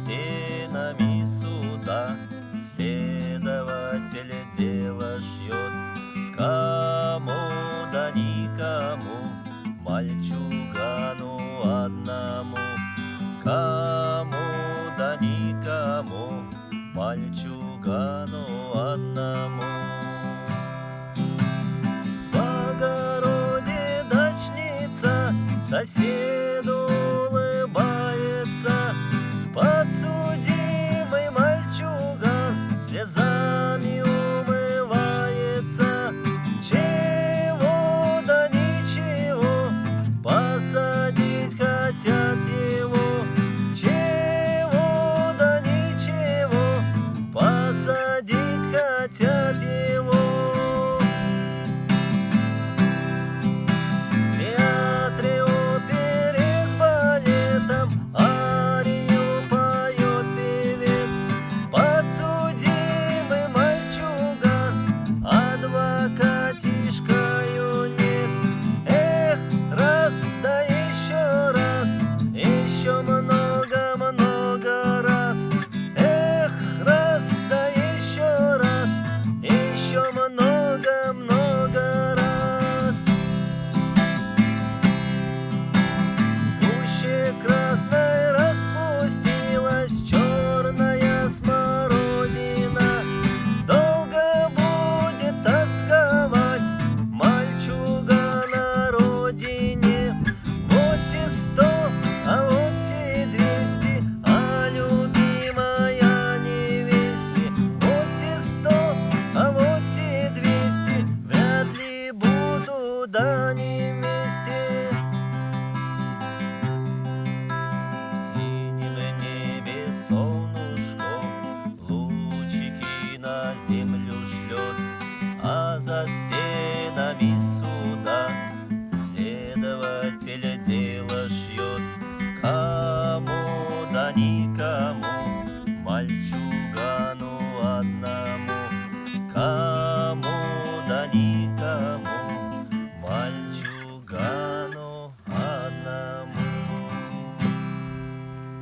стенами суда следователь дело шьет. Кому да никому, мальчугану одному. Кому да никому, мальчугану одному. В огороде дачница соседу улыбается. Подсудимый мальчуган слезами умывается. Чего да ничего, посадить хотят его. Чего да ничего, посадить хотят его. В театре, опере с балетом арию поет певец. Подсудимый мальчуган адвокатишкою нет. Эх, раз да еще раз, еще много-много раз. Эх, раз да еще раз, еще много-много раз. Пуще красной распустилась черная смородина. Долго будет тосковать мальчуган о родине. Вот и 100, а вот и 200, а любимая невесте. Вот и 100, а вот и 200, вряд ли будут они вместе. В синем небе солнышко лучики на землю шлет, а за стенами суда следователь дело шьет. Кому да никому, мальчугану одному. Кому да никому,